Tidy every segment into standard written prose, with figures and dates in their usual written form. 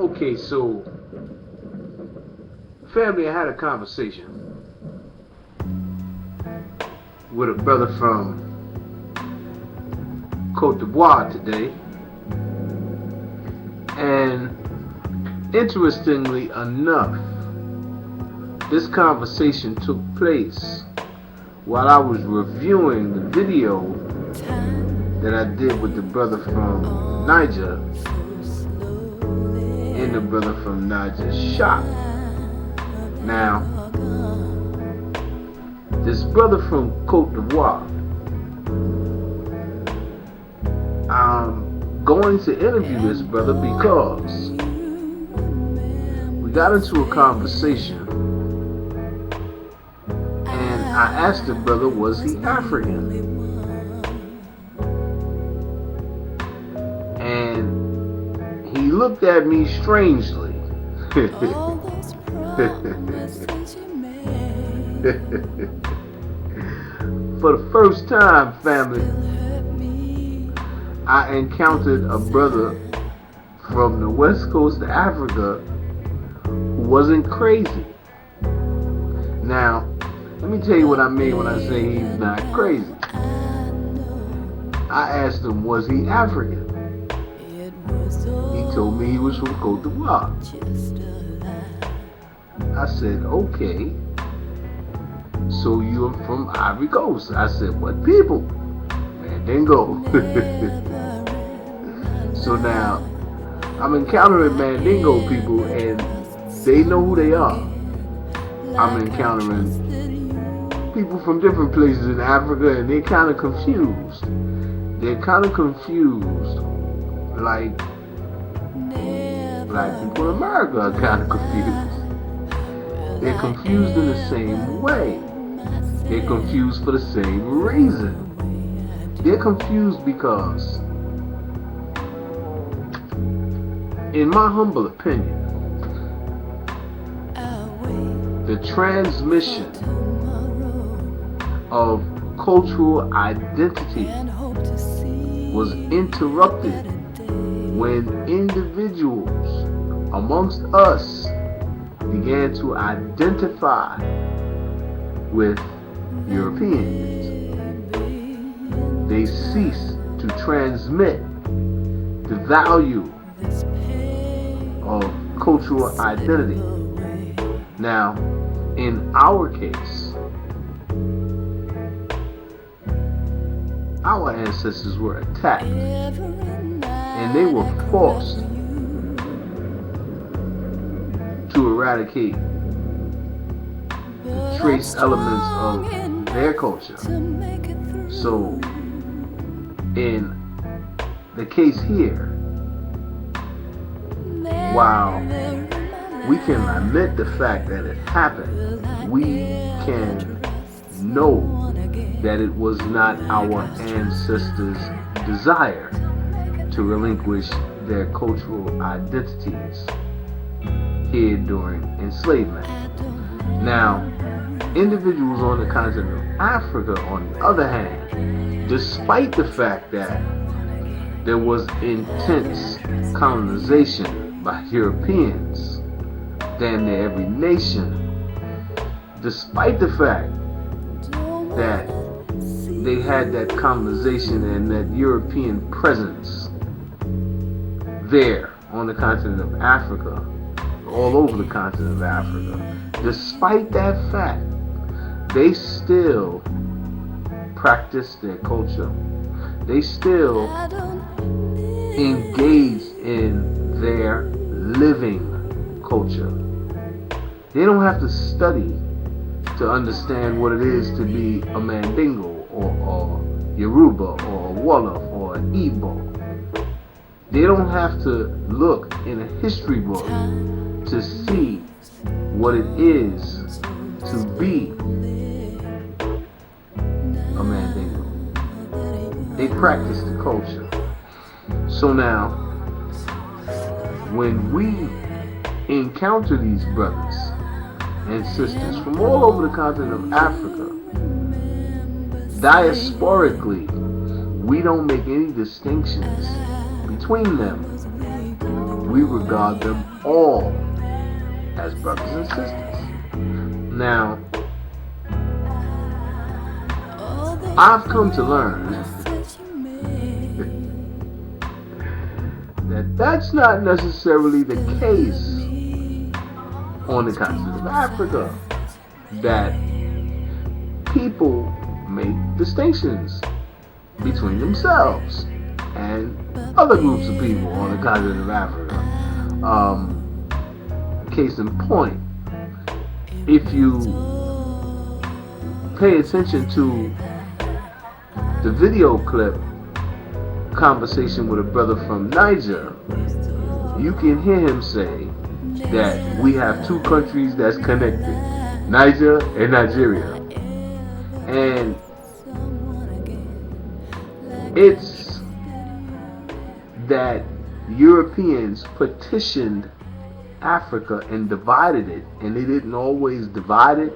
Okay, so family, I had a conversation with a brother from Cote d'Ivoire today, and interestingly enough, this conversation took place while I was reviewing the video that I did with the brother from Niger in the brother from Niger's shop. Now, this brother from Cote d'Ivoire, I'm going to interview this brother because we got into a conversation and I asked the brother, was he African? And he looked at me strangely. For the first time, family, I encountered a brother from the west coast of Africa who wasn't crazy. Now, let me tell you what I mean when I say he's not crazy. I asked him, was he African? He told me he was from Cote d'Ivoire. I said, okay, so you're from Ivory Coast. I said, what people? Mandingo. So now, I'm encountering Mandingo people and they know who they are. I'm encountering people from different places in Africa and they're kind of confused. They're kind of confused, like black people in America are kind of confused. They're confused in the same way. They're confused for the same reason. They're confused because, in my humble opinion, the transmission of cultural identity was interrupted when individuals amongst us began to identify with Europeans. They ceased to transmit the value of cultural identity. Now, in our case, our ancestors were attacked and they were forced to eradicate the trace elements of their culture. So, in the case here, while we can lament the fact that it happened, we can know that it was not our ancestors' desire to relinquish their cultural identities here during enslavement. Now, individuals on the continent of Africa, on the other hand, despite the fact that there was intense colonization by Europeans, damn near every nation, despite the fact that they had that colonization and that European presence there on the continent of Africa, all over the continent of Africa, despite that fact, they still practiced their culture. They still engaged in their living culture. They don't have to study to understand what it is to be a Mandingo or Yoruba or a Wolof or an Igbo. They don't have to look in a history book to see what it is to be a Mandingo. They practice the culture. So now, when we encounter these brothers and sisters from all over the continent of Africa, diasporically, we don't make any distinctions between them. We regard them all as brothers and sisters. Now, I've come to learn that that's not necessarily the case on the continent of Africa. That people make distinctions between themselves and other groups of people on the continent of Africa. Case in point, if you pay attention to the video clip conversation with a brother from Niger, you can hear him say that we have two countries that's connected, Niger and Nigeria. And it's that Europeans petitioned Africa and divided it, and they didn't always divide it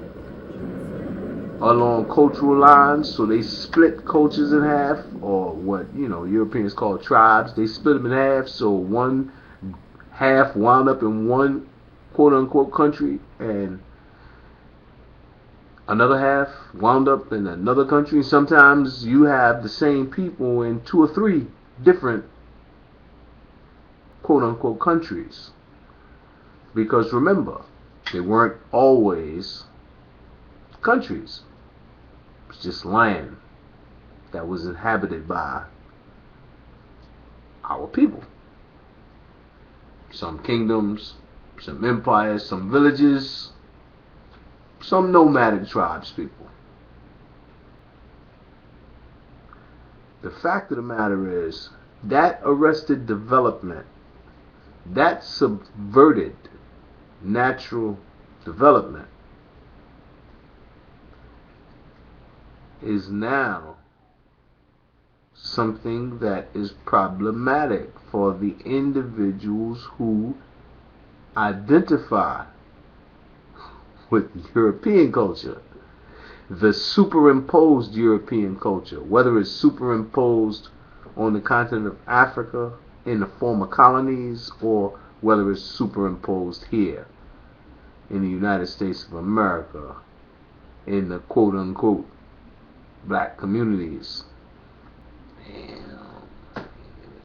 along cultural lines, so they split cultures in half, or what Europeans call tribes. They split them in half, so one half wound up in one quote unquote country, and another half wound up in another country. Sometimes you have the same people in 2 or 3 different quote unquote countries. Because remember, they weren't always countries. It was just land that was inhabited by our people. Some kingdoms, some empires, some villages, some nomadic tribes people. The fact of the matter is that arrested development, that subverted natural development, is now something that is problematic for the individuals who identify with European culture, the superimposed European culture, whether it's superimposed on the continent of Africa in the former colonies, or whether it's superimposed here in the United States of America in the quote unquote black communities. Damn.